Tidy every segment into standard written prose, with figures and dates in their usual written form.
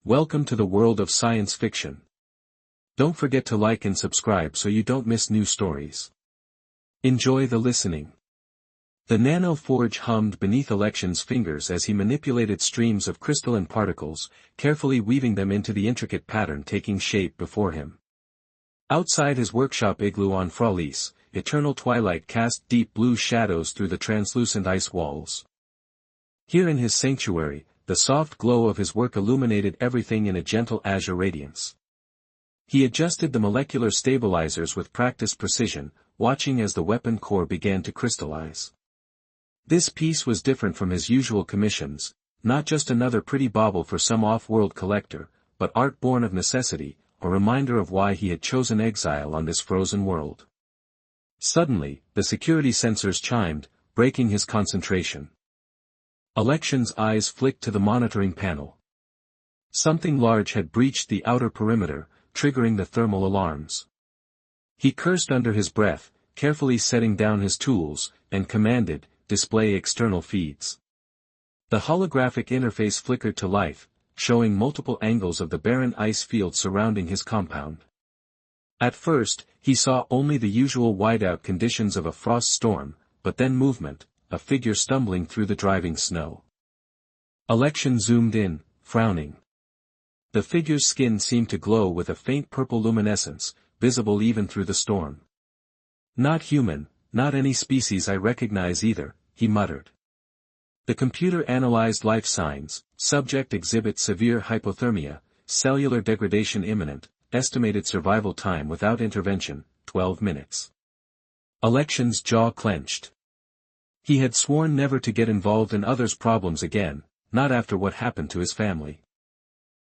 Welcome to the world of science fiction. Don't forget to like and subscribe so you don't miss new stories. Enjoy the listening. The nano-forge hummed beneath Election's fingers as he manipulated streams of crystalline particles, carefully weaving them into the intricate pattern taking shape before him. Outside his workshop igloo on Fralice, eternal twilight cast deep blue shadows through the translucent ice walls. Here in his sanctuary, the soft glow of his work illuminated everything in a gentle azure radiance. He adjusted the molecular stabilizers with practiced precision, watching as the weapon core began to crystallize. This piece was different from his usual commissions, not just another pretty bauble for some off-world collector, but art born of necessity, a reminder of why he had chosen exile on this frozen world. Suddenly, the security sensors chimed, breaking his concentration. Election's eyes flicked to the monitoring panel. Something large had breached the outer perimeter, triggering the thermal alarms. He cursed under his breath, carefully setting down his tools, and commanded, "Display external feeds." The holographic interface flickered to life, showing multiple angles of the barren ice field surrounding his compound. At first, he saw only the usual whiteout conditions of a frost storm, but then movement, a figure stumbling through the driving snow. Election zoomed in, frowning. The figure's skin seemed to glow with a faint purple luminescence, visible even through the storm. "Not human, not any species I recognize either," he muttered. The computer analyzed life signs: subject exhibits severe hypothermia, cellular degradation imminent, estimated survival time without intervention, 12 minutes. Election's jaw clenched. He had sworn never to get involved in others' problems again, not after what happened to his family.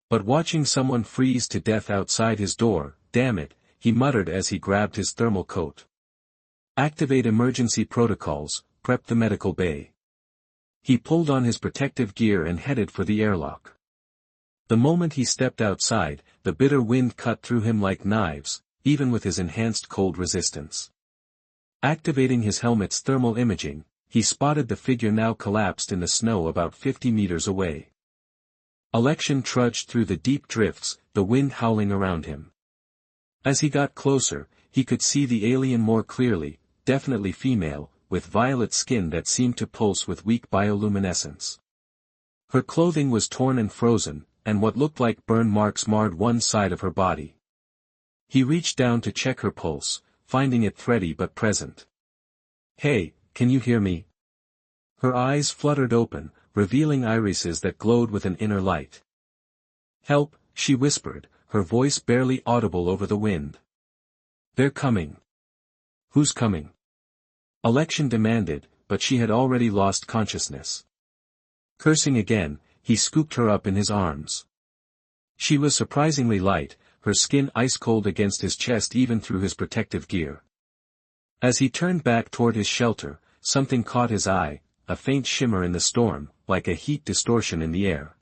But watching someone freeze to death outside his door, damn it, he muttered as he grabbed his thermal coat. Activate emergency protocols, prep the medical bay. He pulled on his protective gear and headed for the airlock. The moment he stepped outside, the bitter wind cut through him like knives, even with his enhanced cold resistance. Activating his helmet's thermal imaging, he spotted the figure now collapsed in the snow about 50 meters away. Election trudged through the deep drifts, the wind howling around him. As he got closer, he could see the alien more clearly, definitely female, with violet skin that seemed to pulse with weak bioluminescence. Her clothing was torn and frozen, and what looked like burn marks marred one side of her body. He reached down to check her pulse, finding it thready but present. "Hey, can you hear me?" Her eyes fluttered open, revealing irises that glowed with an inner light. "Help," she whispered, her voice barely audible over the wind. "They're coming." "Who's coming?" Election demanded, but she had already lost consciousness. Cursing again, he scooped her up in his arms. She was surprisingly light, her skin ice-cold against his chest even through his protective gear. As he turned back toward his shelter, something caught his eye, a faint shimmer in the storm, like a heat distortion in the air.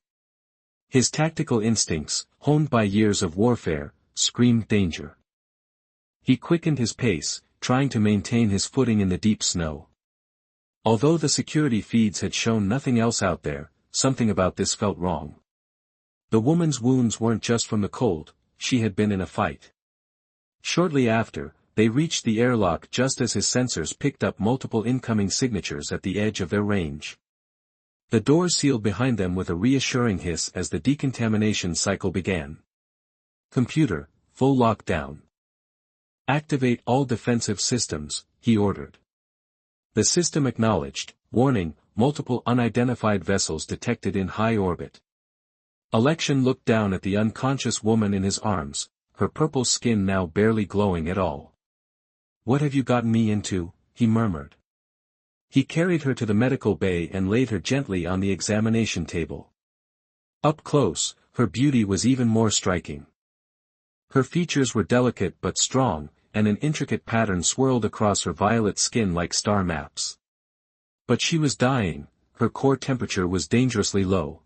His tactical instincts, honed by years of warfare, screamed danger. He quickened his pace, trying to maintain his footing in the deep snow. Although the security feeds had shown nothing else out there, something about this felt wrong. The woman's wounds weren't just from the cold, she had been in a fight. Shortly after, they reached the airlock just as his sensors picked up multiple incoming signatures at the edge of their range. The door sealed behind them with a reassuring hiss as the decontamination cycle began. "Computer, full lockdown. Activate all defensive systems," he ordered. The system acknowledged, warning, multiple unidentified vessels detected in high orbit. Election looked down at the unconscious woman in his arms, her purple skin now barely glowing at all. "What have you gotten me into?" he murmured. He carried her to the medical bay and laid her gently on the examination table. Up close, her beauty was even more striking. Her features were delicate but strong, and an intricate pattern swirled across her violet skin like star maps. But she was dying, her core temperature was dangerously low.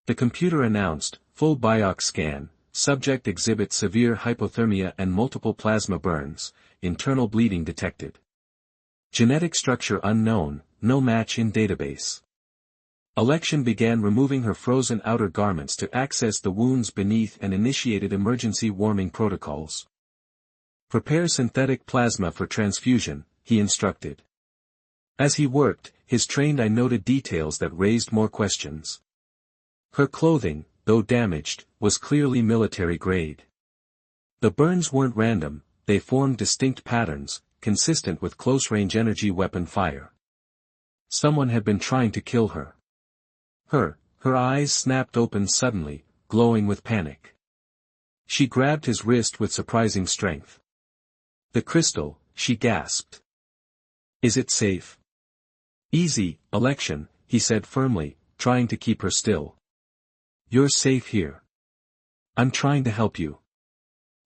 The computer announced, "Full biox scan, subject exhibits severe hypothermia and multiple plasma burns, internal bleeding detected. Genetic structure unknown, no match in database." Election began removing her frozen outer garments to access the wounds beneath and initiated emergency warming protocols. Prepare synthetic plasma for transfusion, he instructed. As he worked, his trained eye noted details that raised more questions. Her clothing, though damaged, was clearly military grade. The burns weren't random, they formed distinct patterns, consistent with close-range energy weapon fire. Someone had been trying to kill her. Her eyes snapped open suddenly, glowing with panic. She grabbed his wrist with surprising strength. The crystal, she gasped. Is it safe? Easy, Election, he said firmly, trying to keep her still. You're safe here. I'm trying to help you.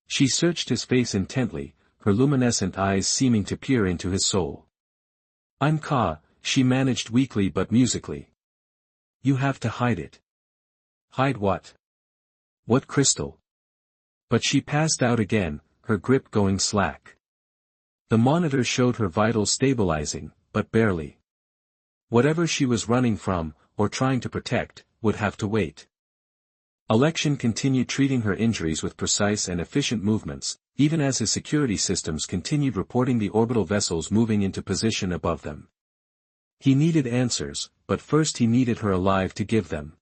She searched his face intently, her luminescent eyes seeming to peer into his soul. I'm Ka, she managed weakly but musically. You have to hide it. Hide what? What crystal? But she passed out again, her grip going slack. The monitor showed her vitals stabilizing, but barely. Whatever she was running from, or trying to protect, would have to wait. Election continued treating her injuries with precise and efficient movements, even as his security systems continued reporting the orbital vessels moving into position above them. He needed answers, but first he needed her alive to give them.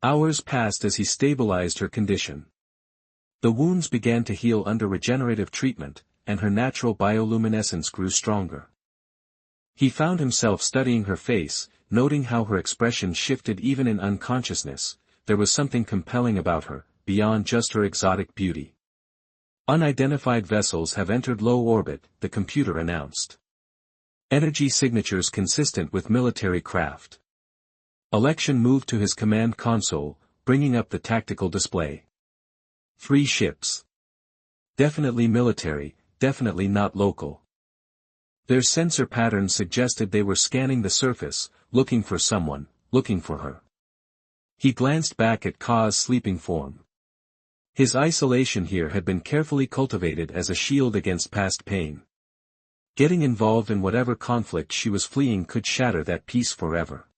Hours passed as he stabilized her condition. The wounds began to heal under regenerative treatment, and her natural bioluminescence grew stronger. He found himself studying her face, noting how her expression shifted even in unconsciousness. There was something compelling about her, beyond just her exotic beauty. Unidentified vessels have entered low orbit, the computer announced. Energy signatures consistent with military craft. Election moved to his command console, bringing up the tactical display. 3 ships. Definitely military, definitely not local. Their sensor patterns suggested they were scanning the surface, looking for someone, looking for her. He glanced back at Ka's sleeping form. His isolation here had been carefully cultivated as a shield against past pain. Getting involved in whatever conflict she was fleeing could shatter that peace forever.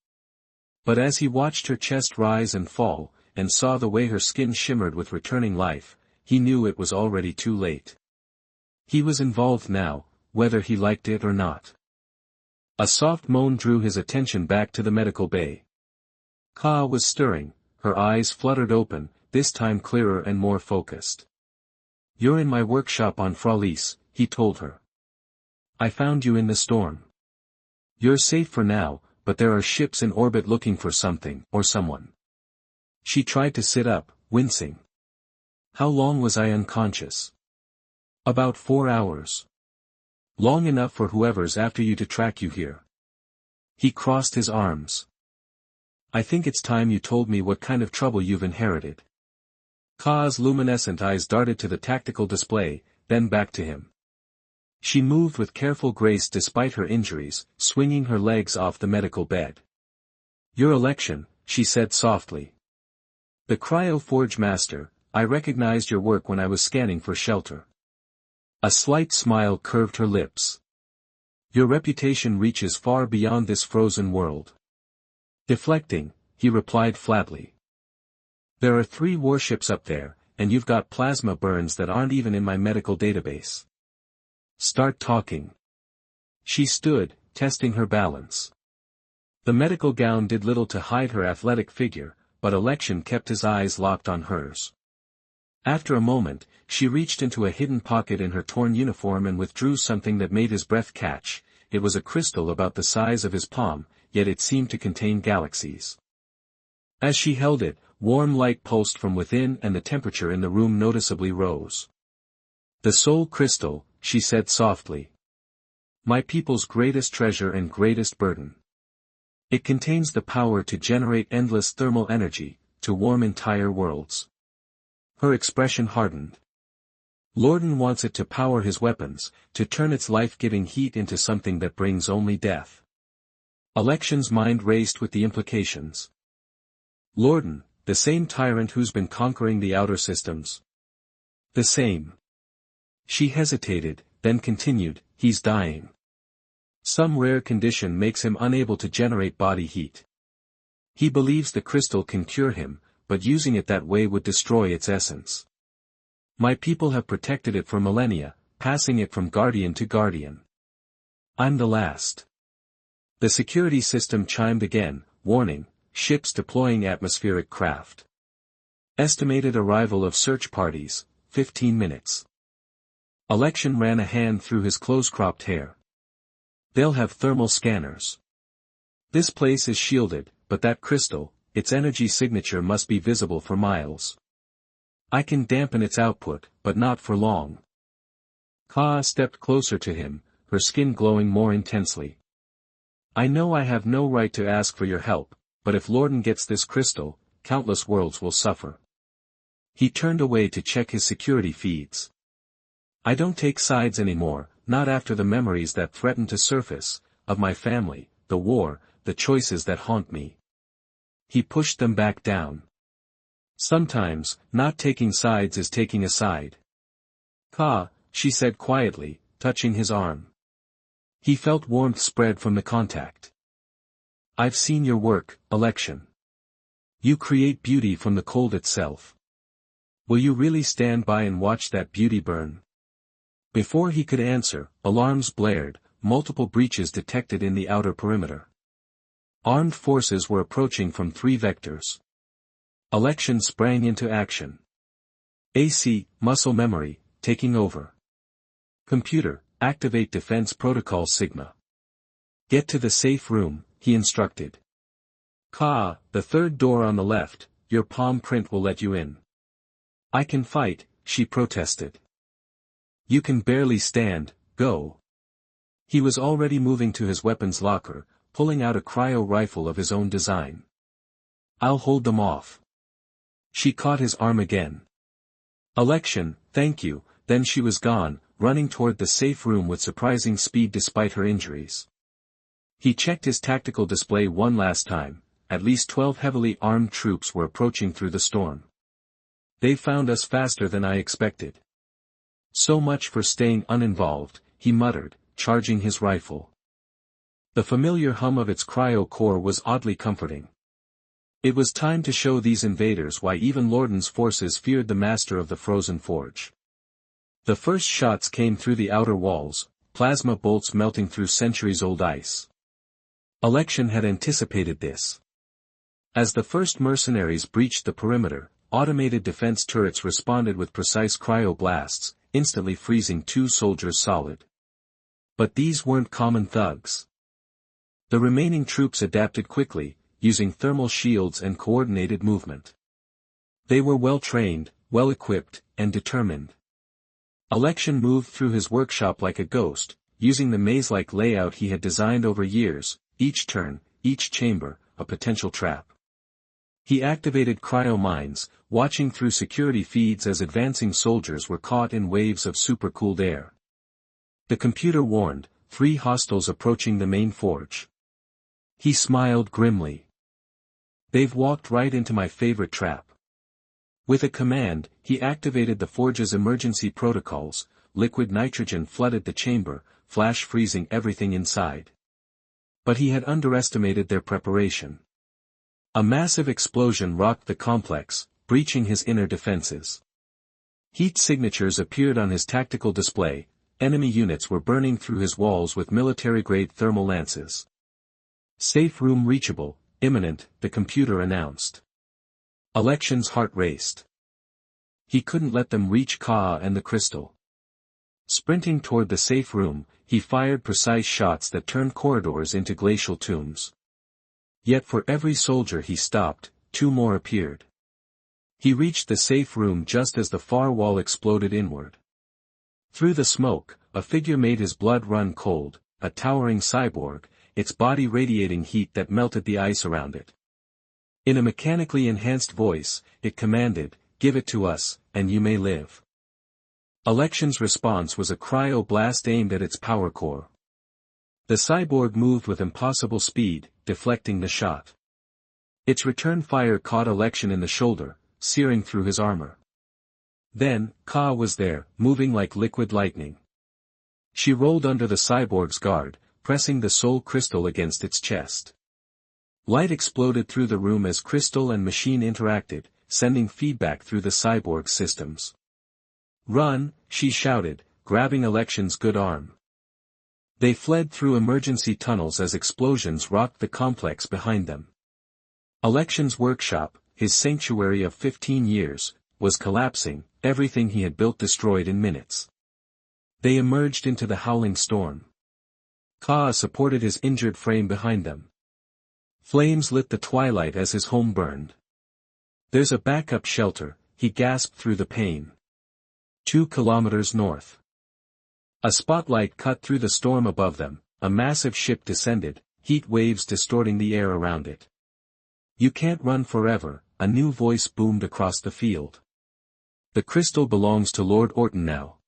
But as he watched her chest rise and fall, and saw the way her skin shimmered with returning life, he knew it was already too late. He was involved now, whether he liked it or not. A soft moan drew his attention back to the medical bay. Ka was stirring, her eyes fluttered open, this time clearer and more focused. You're in my workshop on Fralice, he told her. I found you in the storm. You're safe for now, but there are ships in orbit looking for something, or someone. She tried to sit up, wincing. How long was I unconscious? About 4 hours. Long enough for whoever's after you to track you here. He crossed his arms. I think it's time you told me what kind of trouble you've inherited. Ka's luminescent eyes darted to the tactical display, then back to him. She moved with careful grace despite her injuries, swinging her legs off the medical bed. Your Election, she said softly. The Cryoforge Master, I recognized your work when I was scanning for shelter. A slight smile curved her lips. Your reputation reaches far beyond this frozen world. Deflecting, he replied flatly. There are 3 warships up there, and you've got plasma burns that aren't even in my medical database. Start talking. She stood, testing her balance. The medical gown did little to hide her athletic figure, but Election kept his eyes locked on hers. After a moment, she reached into a hidden pocket in her torn uniform and withdrew something that made his breath catch. It was a crystal about the size of his palm, yet it seemed to contain galaxies. As she held it, warm light pulsed from within and the temperature in the room noticeably rose. The soul crystal, she said softly. My people's greatest treasure and greatest burden. It contains the power to generate endless thermal energy, to warm entire worlds. Her expression hardened. Lorden wants it to power his weapons, to turn its life-giving heat into something that brings only death. Election's mind raced with the implications. Lorden, the same tyrant who's been conquering the outer systems. The same. She hesitated, then continued, he's dying. Some rare condition makes him unable to generate body heat. He believes the crystal can cure him, but using it that way would destroy its essence. My people have protected it for millennia, passing it from guardian to guardian. I'm the last. The security system chimed again, warning, ships deploying atmospheric craft. Estimated arrival of search parties, 15 minutes. Election ran a hand through his close-cropped hair. They'll have thermal scanners. This place is shielded, but that crystal, its energy signature must be visible for miles. I can dampen its output, but not for long. Ka stepped closer to him, her skin glowing more intensely. I know I have no right to ask for your help, but if Lorden gets this crystal, countless worlds will suffer. He turned away to check his security feeds. I don't take sides anymore, not after the memories that threaten to surface, of my family, the war, the choices that haunt me. He pushed them back down. Sometimes, not taking sides is taking a side. Ka, she said quietly, touching his arm. He felt warmth spread from the contact. I've seen your work, Election. You create beauty from the cold itself. Will you really stand by and watch that beauty burn? Before he could answer, alarms blared, multiple breaches detected in the outer perimeter. Armed forces were approaching from 3 vectors. Election sprang into action. AC, muscle memory, taking over. Computer, activate defense protocol Sigma. Get to the safe room, he instructed. Ka, the 3rd door on the left, your palm print will let you in. I can fight, she protested. You can barely stand, go. He was already moving to his weapons locker, pulling out a cryo rifle of his own design. I'll hold them off. She caught his arm again. Election, thank you, then she was gone, running toward the safe room with surprising speed despite her injuries. He checked his tactical display one last time, at least 12 heavily armed troops were approaching through the storm. They found us faster than I expected. So much for staying uninvolved, he muttered, charging his rifle. The familiar hum of its cryo core was oddly comforting. It was time to show these invaders why even Lorden's forces feared the master of the frozen forge. The first shots came through the outer walls, plasma bolts melting through centuries-old ice. Election had anticipated this. As the first mercenaries breached the perimeter, automated defense turrets responded with precise cryo-blasts, instantly freezing 2 soldiers solid. But these weren't common thugs. The remaining troops adapted quickly, using thermal shields and coordinated movement. They were well-trained, well-equipped, and determined. Election moved through his workshop like a ghost, using the maze-like layout he had designed over years, each turn, each chamber, a potential trap. He activated cryo mines, watching through security feeds as advancing soldiers were caught in waves of supercooled air. The computer warned, 3 hostiles approaching the main forge. He smiled grimly. They've walked right into my favorite trap. With a command, he activated the forge's emergency protocols, liquid nitrogen flooded the chamber, flash freezing everything inside. But he had underestimated their preparation. A massive explosion rocked the complex, breaching his inner defenses. Heat signatures appeared on his tactical display, enemy units were burning through his walls with military-grade thermal lances. Safe room reachable, imminent, the computer announced. Election's heart raced. He couldn't let them reach Ka and the crystal. Sprinting toward the safe room, he fired precise shots that turned corridors into glacial tombs. Yet for every soldier he stopped, 2 more appeared. He reached the safe room just as the far wall exploded inward. Through the smoke, a figure made his blood run cold, a towering cyborg, its body radiating heat that melted the ice around it. In a mechanically enhanced voice, it commanded, "Give it to us, and you may live." Election's response was a cryo blast aimed at its power core. The cyborg moved with impossible speed, deflecting the shot. Its return fire caught Election in the shoulder, searing through his armor. Then, Ka was there, moving like liquid lightning. She rolled under the cyborg's guard, pressing the soul crystal against its chest. Light exploded through the room as crystal and machine interacted, sending feedback through the cyborg's systems. "Run," she shouted, grabbing Election's good arm. They fled through emergency tunnels as explosions rocked the complex behind them. Election's workshop, his sanctuary of 15 years, was collapsing, everything he had built destroyed in minutes. They emerged into the howling storm. Ka supported his injured frame behind them. Flames lit the twilight as his home burned. "There's a backup shelter," he gasped through the pain. 2 kilometers north. A spotlight cut through the storm above them, a massive ship descended, heat waves distorting the air around it. "You can't run forever," a new voice boomed across the field. "The crystal belongs to Lord Orton now."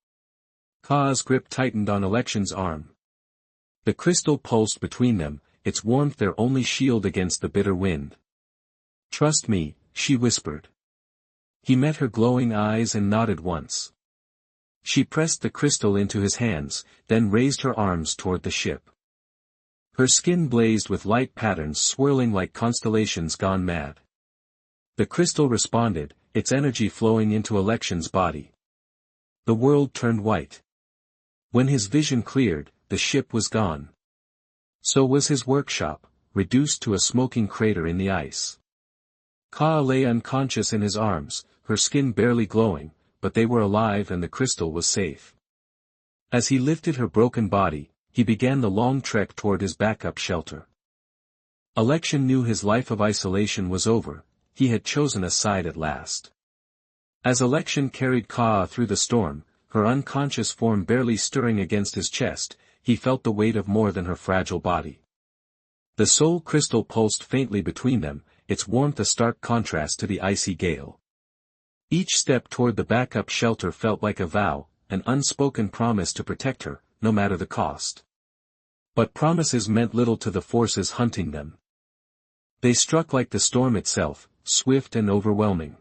Ka's grip tightened on Election's arm. The crystal pulsed between them, its warmth their only shield against the bitter wind. "Trust me," she whispered. He met her glowing eyes and nodded once. She pressed the crystal into his hands, then raised her arms toward the ship. Her skin blazed with light patterns swirling like constellations gone mad. The crystal responded, its energy flowing into Election's body. The world turned white. When his vision cleared, the ship was gone. So was his workshop, reduced to a smoking crater in the ice. Ka lay unconscious in his arms, her skin barely glowing, but they were alive and the crystal was safe. As he lifted her broken body, he began the long trek toward his backup shelter. Election knew his life of isolation was over, he had chosen a side at last. As Election carried Ka through the storm, her unconscious form barely stirring against his chest, he felt the weight of more than her fragile body. The soul crystal pulsed faintly between them, its warmth a stark contrast to the icy gale. Each step toward the backup shelter felt like a vow, an unspoken promise to protect her, no matter the cost. But promises meant little to the forces hunting them. They struck like the storm itself, swift and overwhelming.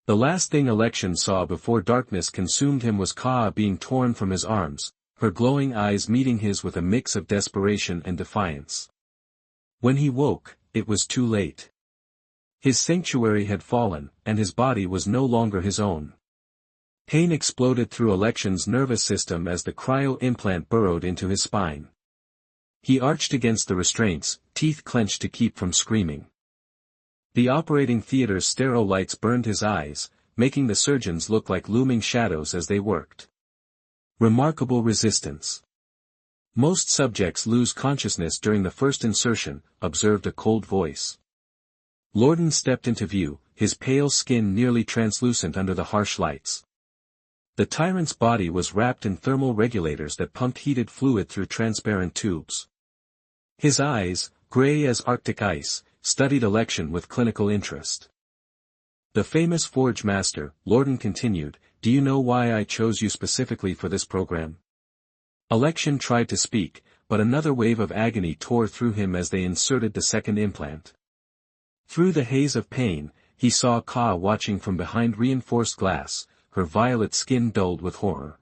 The last thing Election saw before darkness consumed him was Ka being torn from his arms, her glowing eyes meeting his with a mix of desperation and defiance. When he woke, it was too late. His sanctuary had fallen, and his body was no longer his own. Pain exploded through Election's nervous system as the cryo-implant burrowed into his spine. He arched against the restraints, teeth clenched to keep from screaming. The operating theater's sterile lights burned his eyes, making the surgeons look like looming shadows as they worked. Remarkable resistance. "Most subjects lose consciousness during the first insertion," observed a cold voice. Lorden stepped into view, his pale skin nearly translucent under the harsh lights. The tyrant's body was wrapped in thermal regulators that pumped heated fluid through transparent tubes. His eyes, gray as Arctic ice, studied Election with clinical interest. "The famous Forge Master," Lorden continued, "do you know why I chose you specifically for this program?" Election tried to speak, but another wave of agony tore through him as they inserted the second implant. Through the haze of pain, he saw Ka watching from behind reinforced glass, her violet skin dulled with horror.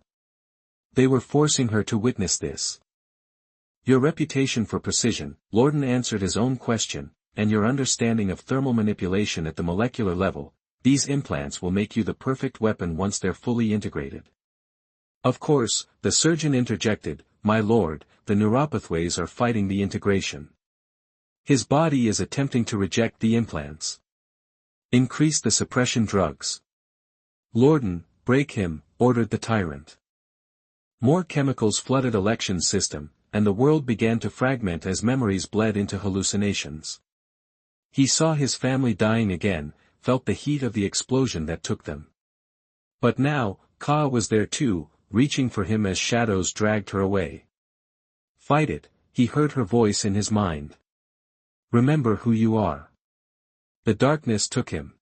They were forcing her to witness this. "Your reputation for precision," Lorden answered his own question, "and your understanding of thermal manipulation at the molecular level, these implants will make you the perfect weapon once they're fully integrated." "Of course," the surgeon interjected, "my lord, the neuropathways are fighting the integration. His body is attempting to reject the implants. Increase the suppression drugs." "Lorden, break him," ordered the tyrant. More chemicals flooded Election's system, and the world began to fragment as memories bled into hallucinations. He saw his family dying again, felt the heat of the explosion that took them. But now, Ka was there too, reaching for him as shadows dragged her away. "Fight it," he heard her voice in his mind. "Remember who you are." The darkness took him.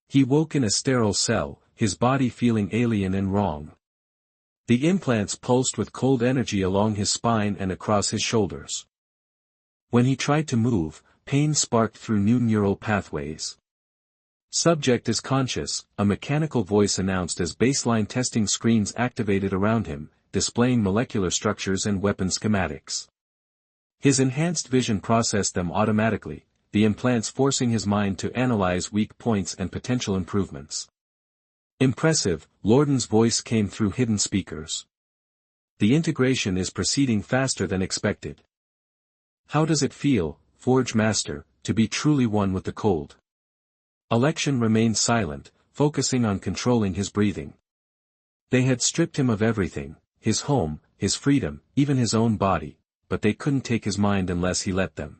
He woke in a sterile cell, his body feeling alien and wrong. The implants pulsed with cold energy along his spine and across his shoulders. When he tried to move, pain sparked through new neural pathways. "Subject is conscious," a mechanical voice announced as baseline testing screens activated around him, displaying molecular structures and weapon schematics. His enhanced vision processed them automatically, the implants forcing his mind to analyze weak points and potential improvements. Impressive, Lorden's voice came through hidden speakers. The integration is proceeding faster than expected. How does it feel, Forge Master, to be truly one with the cold? Election remained silent, focusing on controlling his breathing. They had stripped him of everything, his home, his freedom, even his own body, but they couldn't take his mind unless he let them.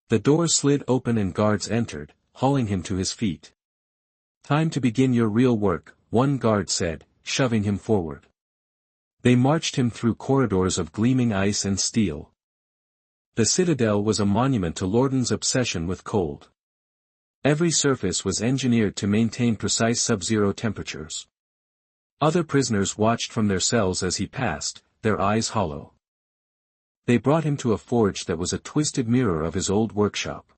The door slid open and guards entered, hauling him to his feet. Time to begin your real work, one guard said, shoving him forward. They marched him through corridors of gleaming ice and steel. The citadel was a monument to Lorden's obsession with cold. Every surface was engineered to maintain precise sub-zero temperatures. Other prisoners watched from their cells as he passed, their eyes hollow. They brought him to a forge that was a twisted mirror of his old workshop.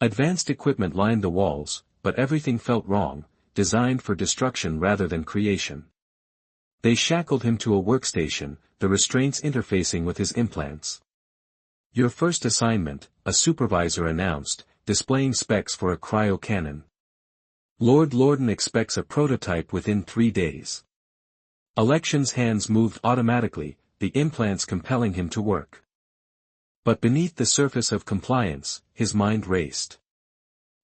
Advanced equipment lined the walls, but everything felt wrong, designed for destruction rather than creation. They shackled him to a workstation, the restraints interfacing with his implants. Your first assignment, a supervisor announced, displaying specs for a cryo cannon. Lord Lorden expects a prototype within 3 days. Election's hands moved automatically, the implants compelling him to work. But beneath the surface of compliance, his mind raced.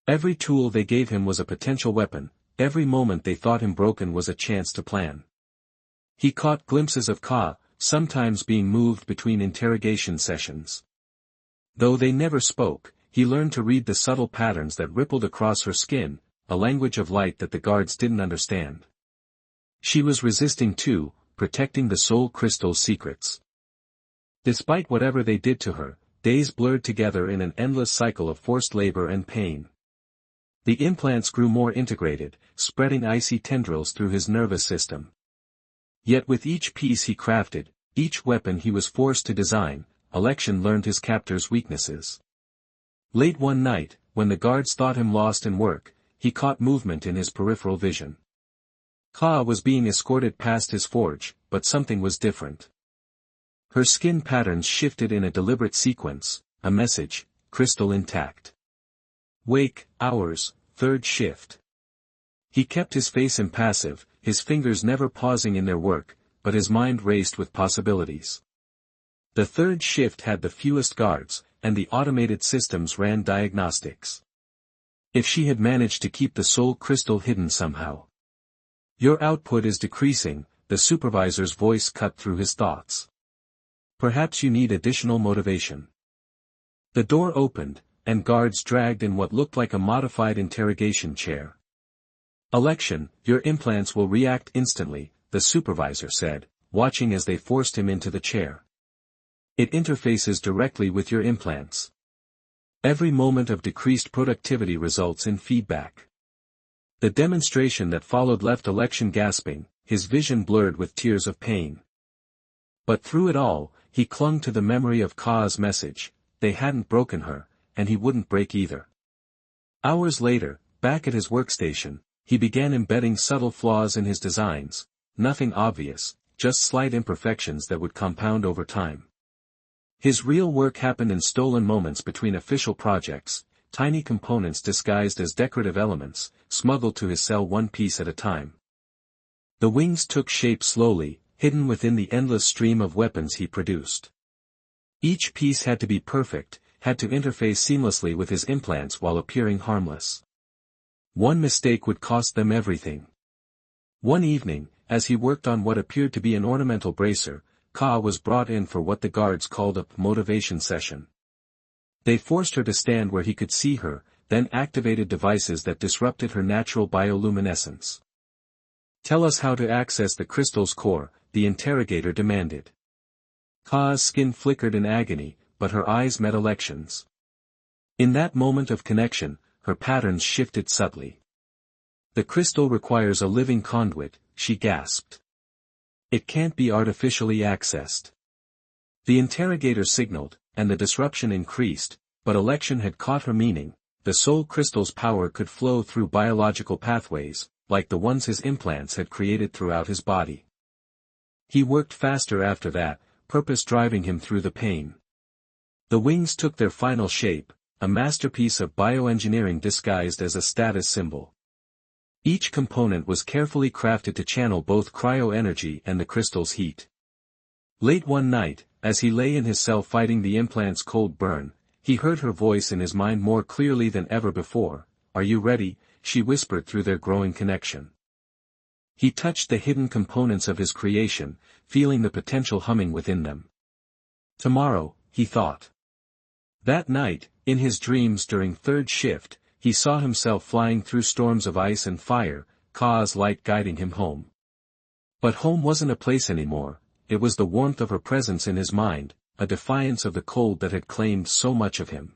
Every tool they gave him was a potential weapon, every moment they thought him broken was a chance to plan. He caught glimpses of Ka, sometimes being moved between interrogation sessions. Though they never spoke, he learned to read the subtle patterns that rippled across her skin, a language of light that the guards didn't understand. She was resisting too, protecting the soul crystal's secrets. Despite whatever they did to her, days blurred together in an endless cycle of forced labor and pain. The implants grew more integrated, spreading icy tendrils through his nervous system. Yet with each piece he crafted, each weapon he was forced to design, Election learned his captor's weaknesses. Late one night, when the guards thought him lost in work, he caught movement in his peripheral vision. Ka was being escorted past his forge, but something was different. Her skin patterns shifted in a deliberate sequence, a message, crystal intact. Wake, hours, third shift. He kept his face impassive, his fingers never pausing in their work, but his mind raced with possibilities. The third shift had the fewest guards, and the automated systems ran diagnostics. If she had managed to keep the soul crystal hidden somehow. Your output is decreasing, the supervisor's voice cut through his thoughts. Perhaps you need additional motivation. The door opened, and guards dragged in what looked like a modified interrogation chair. Election, your implants will react instantly, the supervisor said, watching as they forced him into the chair. It interfaces directly with your implants. Every moment of decreased productivity results in feedback. The demonstration that followed left Election gasping, his vision blurred with tears of pain. But through it all, he clung to the memory of Ka's message, they hadn't broken her, and he wouldn't break either. Hours later, back at his workstation, he began embedding subtle flaws in his designs, nothing obvious, just slight imperfections that would compound over time. His real work happened in stolen moments between official projects, tiny components disguised as decorative elements, smuggled to his cell one piece at a time. The wings took shape slowly, hidden within the endless stream of weapons he produced. Each piece had to be perfect, had to interface seamlessly with his implants while appearing harmless. One mistake would cost them everything. One evening, as he worked on what appeared to be an ornamental bracer, Ka was brought in for what the guards called a motivation session. They forced her to stand where he could see her, then activated devices that disrupted her natural bioluminescence. Tell us how to access the crystal's core, the interrogator demanded. Ka's skin flickered in agony, but her eyes met Election's. In that moment of connection, her patterns shifted subtly. The crystal requires a living conduit, she gasped. It can't be artificially accessed. The interrogator signaled, and the disruption increased, but Election had caught her meaning. The soul crystal's power could flow through biological pathways, like the ones his implants had created throughout his body. He worked faster after that, purpose driving him through the pain. The wings took their final shape, a masterpiece of bioengineering disguised as a status symbol. Each component was carefully crafted to channel both cryo-energy and the crystal's heat. Late one night, as he lay in his cell fighting the implant's cold burn, he heard her voice in his mind more clearly than ever before. "Are you ready?" she whispered through their growing connection. He touched the hidden components of his creation, feeling the potential humming within them. Tomorrow, he thought. That night, in his dreams during third shift, he saw himself flying through storms of ice and fire, Ka's light guiding him home. But home wasn't a place anymore, it was the warmth of her presence in his mind, a defiance of the cold that had claimed so much of him.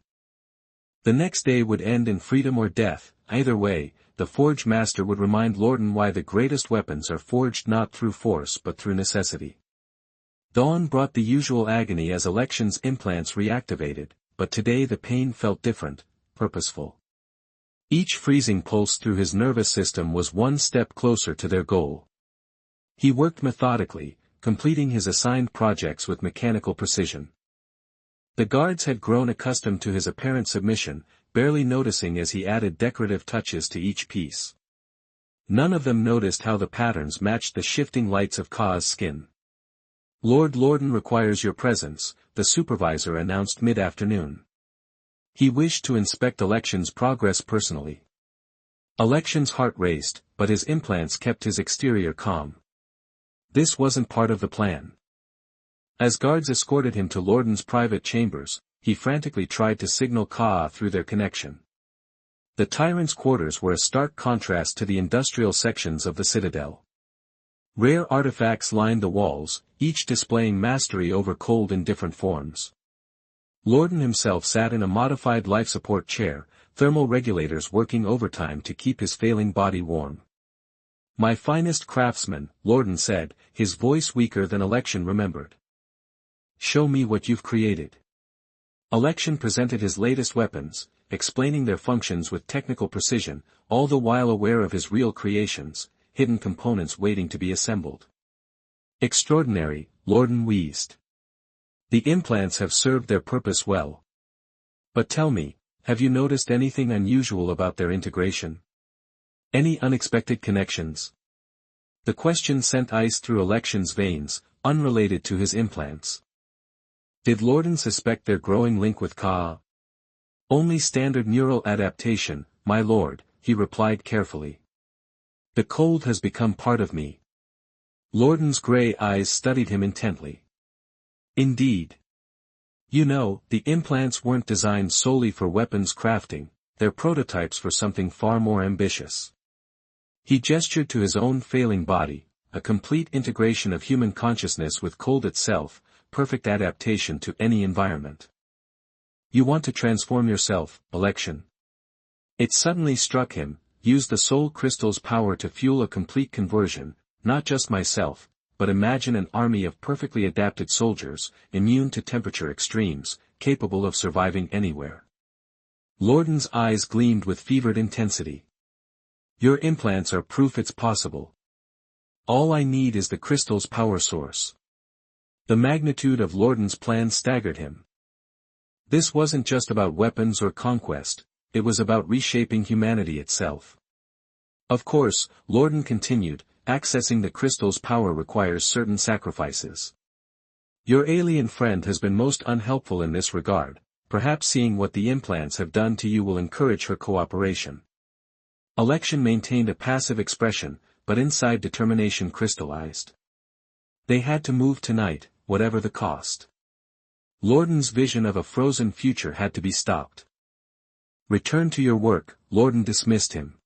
The next day would end in freedom or death. Either way, the Forge Master would remind Lorden why the greatest weapons are forged not through force but through necessity. Dawn brought the usual agony as Election's implants reactivated, but today the pain felt different, purposeful. Each freezing pulse through his nervous system was one step closer to their goal. He worked methodically, completing his assigned projects with mechanical precision. The guards had grown accustomed to his apparent submission, barely noticing as he added decorative touches to each piece. None of them noticed how the patterns matched the shifting lights of Ka's skin. "Lord Lorden requires your presence," the supervisor announced mid-afternoon. He wished to inspect Election's progress personally. Election's heart raced, but his implants kept his exterior calm. This wasn't part of the plan. As guards escorted him to Lorden's private chambers, he frantically tried to signal Ka through their connection. The tyrant's quarters were a stark contrast to the industrial sections of the citadel. Rare artifacts lined the walls, each displaying mastery over cold in different forms. Lorden himself sat in a modified life support chair, thermal regulators working overtime to keep his failing body warm. "My finest craftsman," Lorden said, his voice weaker than Election remembered. "Show me what you've created." Election presented his latest weapons, explaining their functions with technical precision, all the while aware of his real creations, hidden components waiting to be assembled. "Extraordinary," Lorden wheezed. "The implants have served their purpose well. But tell me, have you noticed anything unusual about their integration? Any unexpected connections?" The question sent ice through Election's veins, unrelated to his implants. Did Lorden suspect their growing link with Ka? "Only standard neural adaptation, my lord," he replied carefully. "The cold has become part of me." Lorden's gray eyes studied him intently. "Indeed. You know, the implants weren't designed solely for weapons crafting, they're prototypes for something far more ambitious." He gestured to his own failing body, a complete integration of human consciousness with cold itself, perfect adaptation to any environment. "You want to transform yourself, Election." It suddenly struck him, use the soul crystal's power to fuel a complete conversion, not just myself, but imagine an army of perfectly adapted soldiers, immune to temperature extremes, capable of surviving anywhere. Lorden's eyes gleamed with fevered intensity. "Your implants are proof it's possible. All I need is the crystal's power source." The magnitude of Lorden's plan staggered him. This wasn't just about weapons or conquest, it was about reshaping humanity itself. "Of course," Lorden continued, "accessing the crystal's power requires certain sacrifices. Your alien friend has been most unhelpful in this regard, perhaps seeing what the implants have done to you will encourage her cooperation." Election maintained a passive expression, but inside determination crystallized. They had to move tonight, whatever the cost. Lorden's vision of a frozen future had to be stopped. "Return to your work," Lorden dismissed him.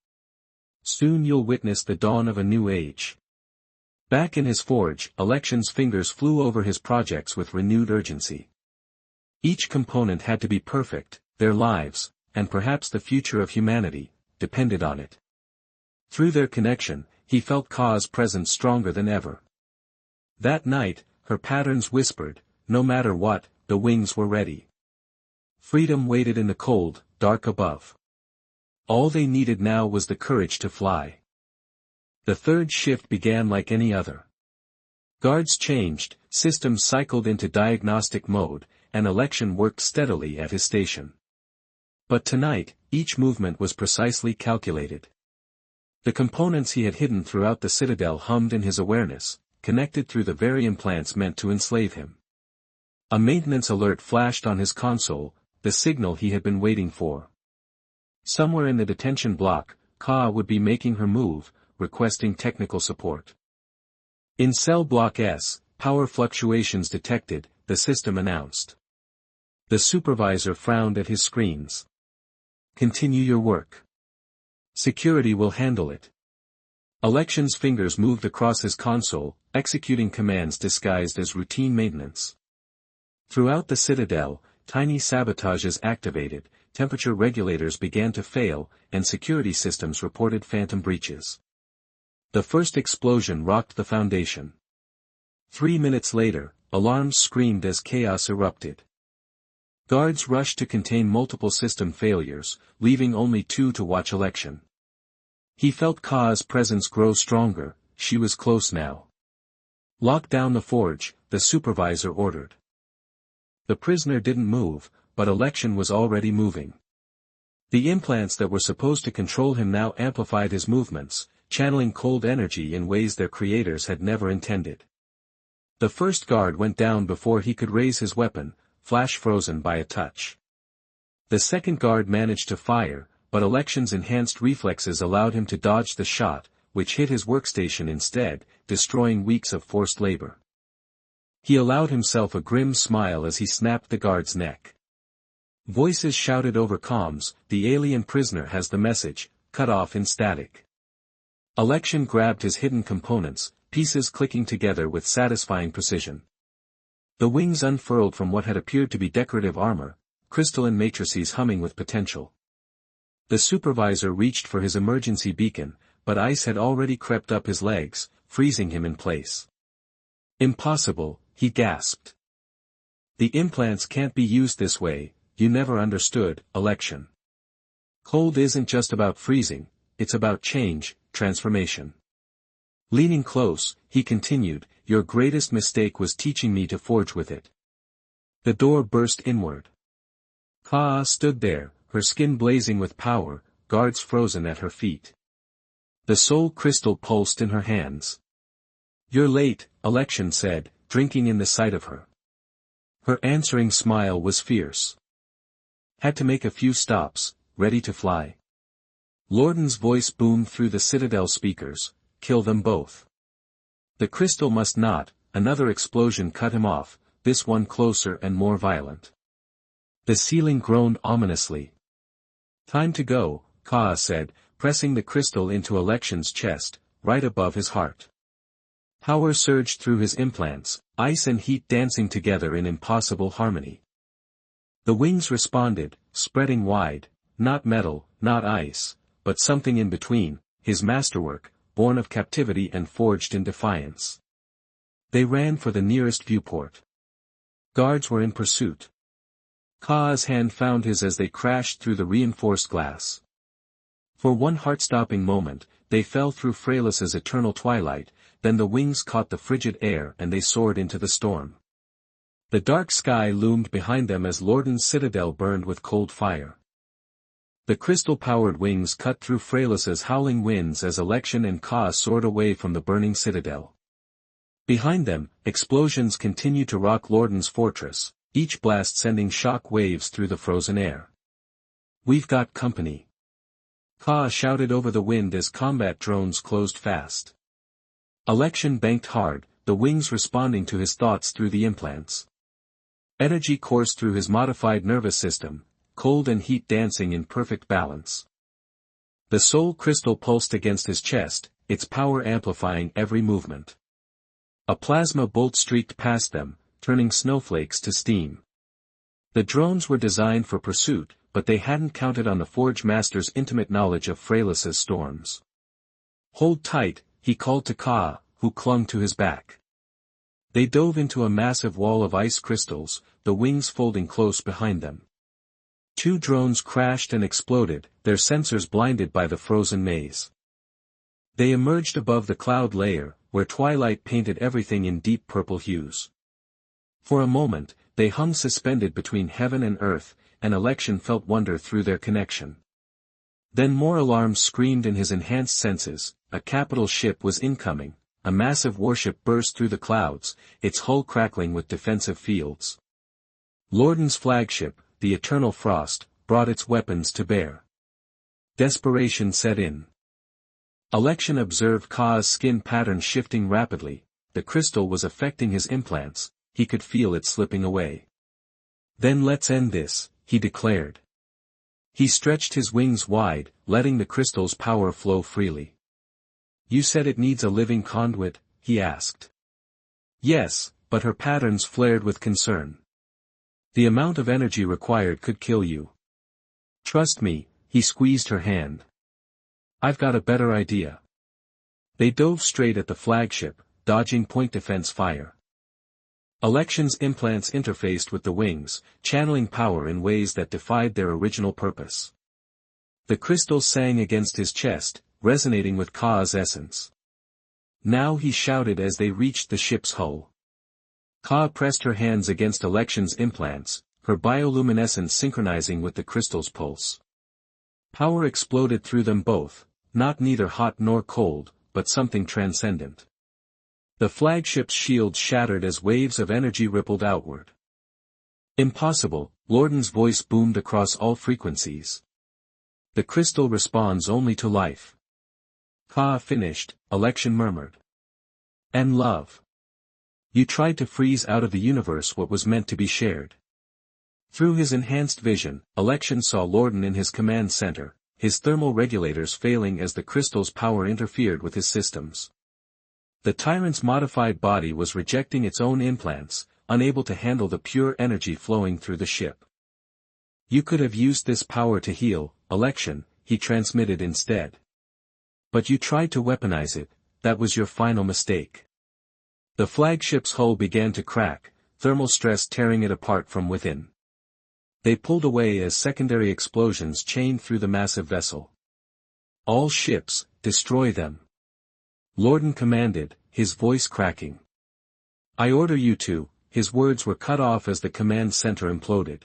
"Soon you'll witness the dawn of a new age." Back in his forge, Election's fingers flew over his projects with renewed urgency. Each component had to be perfect, their lives, and perhaps the future of humanity, depended on it. Through their connection, he felt Ka's presence stronger than ever. That night, her patterns whispered, no matter what, the wings were ready. Freedom waited in the cold, dark above. All they needed now was the courage to fly. The third shift began like any other. Guards changed, systems cycled into diagnostic mode, and Election worked steadily at his station. But tonight, each movement was precisely calculated. The components he had hidden throughout the citadel hummed in his awareness, connected through the very implants meant to enslave him. A maintenance alert flashed on his console, the signal he had been waiting for. Somewhere in the detention block, Ka would be making her move, requesting technical support. In Cell Block S, power fluctuations detected, the system announced. The supervisor frowned at his screens. Continue your work. Security will handle it. Election's fingers moved across his console, executing commands disguised as routine maintenance. Throughout the Citadel, tiny sabotages activated, temperature regulators began to fail, and security systems reported phantom breaches. The first explosion rocked the Foundation. 3 minutes later, alarms screamed as chaos erupted. Guards rushed to contain multiple system failures, leaving only 2 to watch Election. He felt Ka's presence grow stronger, she was close now. Lock down the forge, the supervisor ordered. The prisoner didn't move, but Election was already moving. The implants that were supposed to control him now amplified his movements, channeling cold energy in ways their creators had never intended. The first guard went down before he could raise his weapon, flash frozen by a touch. The second guard managed to fire, but Election's enhanced reflexes allowed him to dodge the shot, which hit his workstation instead, destroying weeks of forced labor. He allowed himself a grim smile as he snapped the guard's neck. Voices shouted over comms, "The alien prisoner has the message," cut off in static. Election grabbed his hidden components, pieces clicking together with satisfying precision. The wings unfurled from what had appeared to be decorative armor, crystalline matrices humming with potential. The supervisor reached for his emergency beacon, but ice had already crept up his legs, freezing him in place. "Impossible," he gasped. "The implants can't be used this way, you never understood, Election. Cold isn't just about freezing, it's about change, transformation." Leaning close, he continued, "Your greatest mistake was teaching me to forge with it." The door burst inward. Ka stood there, her skin blazing with power, guards frozen at her feet. The soul crystal pulsed in her hands. "You're late," Election said, drinking in the sight of her. Her answering smile was fierce. "Had to make a few stops, ready to fly." Lorden's voice boomed through the Citadel speakers, "Kill them both." The crystal must not. Another explosion cut him off, this one closer and more violent. The ceiling groaned ominously. "Time to go," Ka said, pressing the crystal into Election's chest, right above his heart. Power surged through his implants, ice and heat dancing together in impossible harmony. The wings responded, spreading wide, not metal, not ice, but something in between, his masterwork, born of captivity and forged in defiance. They ran for the nearest viewport. Guards were in pursuit. Ka's hand found his as they crashed through the reinforced glass. For one heart-stopping moment, they fell through Freylus's eternal twilight, then the wings caught the frigid air and they soared into the storm. The dark sky loomed behind them as Lorden's citadel burned with cold fire. The crystal-powered wings cut through Freylus's howling winds as Election and Ka soared away from the burning citadel. Behind them, explosions continued to rock Lorden's fortress, each blast sending shock waves through the frozen air. "We've got company." Ka shouted over the wind as combat drones closed fast. Election banked hard, the wings responding to his thoughts through the implants. Energy coursed through his modified nervous system, cold and heat dancing in perfect balance. The soul crystal pulsed against his chest, its power amplifying every movement. A plasma bolt streaked past them, turning snowflakes to steam. The drones were designed for pursuit, but they hadn't counted on the Forge Master's intimate knowledge of Freylus's storms. "Hold tight," he called to Ka, who clung to his back. They dove into a massive wall of ice crystals, the wings folding close behind them. 2 drones crashed and exploded, their sensors blinded by the frozen maze. They emerged above the cloud layer, where twilight painted everything in deep purple hues. For a moment, they hung suspended between heaven and earth, and Election felt wonder through their connection. Then more alarms screamed in his enhanced senses. A capital ship was incoming. A massive warship burst through the clouds, its hull crackling with defensive fields. Lorden's flagship, the Eternal Frost, brought its weapons to bear. Desperation set in. Election observed Ka's skin pattern shifting rapidly. The crystal was affecting his implants, he could feel it slipping away. Then let's end this, he declared. He stretched his wings wide, letting the crystal's power flow freely. You said it needs a living conduit, he asked. Yes, but her patterns flared with concern. The amount of energy required could kill you. Trust me, he squeezed her hand. I've got a better idea. They dove straight at the flagship, dodging point defense fire. Election's implants interfaced with the wings, channeling power in ways that defied their original purpose. The crystal sang against his chest, resonating with Ka's essence. Now he shouted as they reached the ship's hull. Ka pressed her hands against Election's implants, her bioluminescence synchronizing with the crystal's pulse. Power exploded through them both, not neither hot nor cold, but something transcendent. The flagship's shield shattered as waves of energy rippled outward. Impossible, Lorden's voice boomed across all frequencies. The crystal responds only to life. Ka finished, Election murmured. And love. You tried to freeze out of the universe what was meant to be shared. Through his enhanced vision, Election saw Lorden in his command center, his thermal regulators failing as the crystal's power interfered with his systems. The tyrant's modified body was rejecting its own implants, unable to handle the pure energy flowing through the ship. You could have used this power to heal, Election, he transmitted instead. But you tried to weaponize it, that was your final mistake. The flagship's hull began to crack, thermal stress tearing it apart from within. They pulled away as secondary explosions chained through the massive vessel. All ships, destroy them. Lorden commanded, his voice cracking. I order you to, his words were cut off as the command center imploded.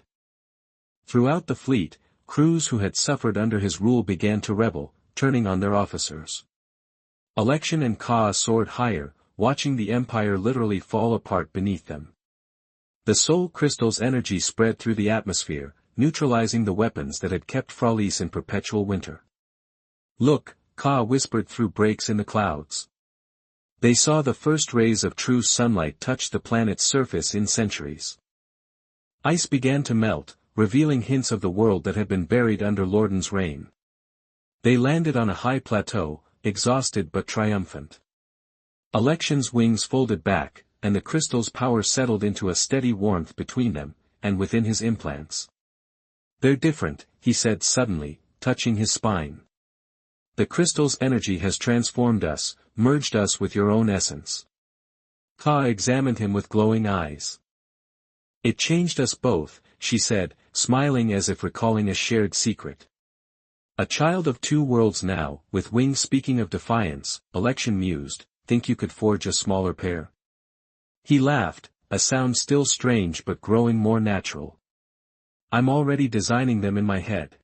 Throughout the fleet, crews who had suffered under his rule began to rebel, turning on their officers. Election and Ka soared higher, watching the Empire literally fall apart beneath them. The soul crystal's energy spread through the atmosphere, neutralizing the weapons that had kept Fralice in perpetual winter. Look, Ka whispered through breaks in the clouds. They saw the first rays of true sunlight touch the planet's surface in centuries. Ice began to melt, revealing hints of the world that had been buried under Lorden's reign. They landed on a high plateau, exhausted but triumphant. Election's wings folded back, and the crystal's power settled into a steady warmth between them, and within his implants. They're different, he said suddenly, touching his spine. The crystal's energy has transformed us, merged us with your own essence. Ka examined him with glowing eyes. It changed us both, she said, smiling as if recalling a shared secret. A child of two worlds now, with wings speaking of defiance, Election mused, think you could forge a smaller pair? He laughed, a sound still strange but growing more natural. I'm already designing them in my head.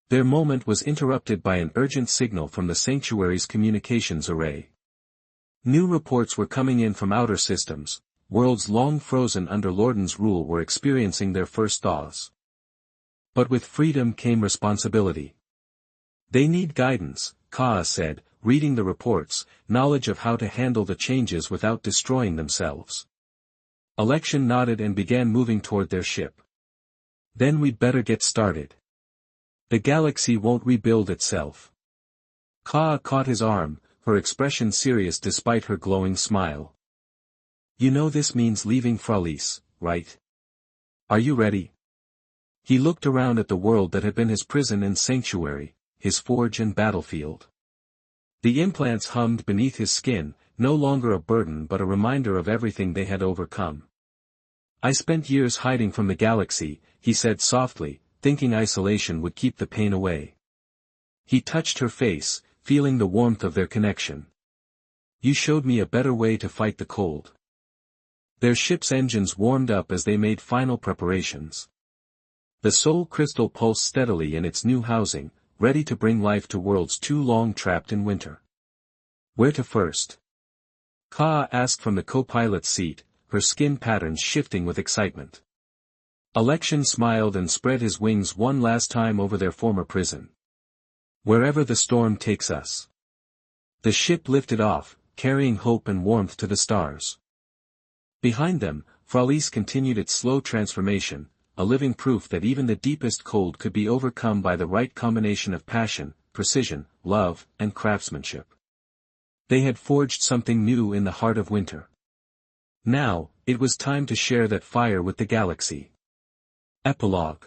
Their moment was interrupted by an urgent signal from the sanctuary's communications array. New reports were coming in from outer systems. Worlds long frozen under Lorden's rule were experiencing their first thaws. But with freedom came responsibility. They need guidance, Ka said, reading the reports, knowledge of how to handle the changes without destroying themselves. Election nodded and began moving toward their ship. Then we'd better get started. The galaxy won't rebuild itself. Ka caught his arm, her expression serious despite her glowing smile. You know this means leaving Fralice, right? Are you ready? He looked around at the world that had been his prison and sanctuary, his forge and battlefield. The implants hummed beneath his skin, no longer a burden but a reminder of everything they had overcome. I spent years hiding from the galaxy, he said softly, thinking isolation would keep the pain away. He touched her face, feeling the warmth of their connection. You showed me a better way to fight the cold. Their ship's engines warmed up as they made final preparations. The soul crystal pulsed steadily in its new housing, ready to bring life to worlds too long trapped in winter. Where to first? Ka asked from the co-pilot's seat, her skin patterns shifting with excitement. Election smiled and spread his wings one last time over their former prison. Wherever the storm takes us. The ship lifted off, carrying hope and warmth to the stars. Behind them, Fralice continued its slow transformation, a living proof that even the deepest cold could be overcome by the right combination of passion, precision, love, and craftsmanship. They had forged something new in the heart of winter. Now, it was time to share that fire with the galaxy. Epilogue.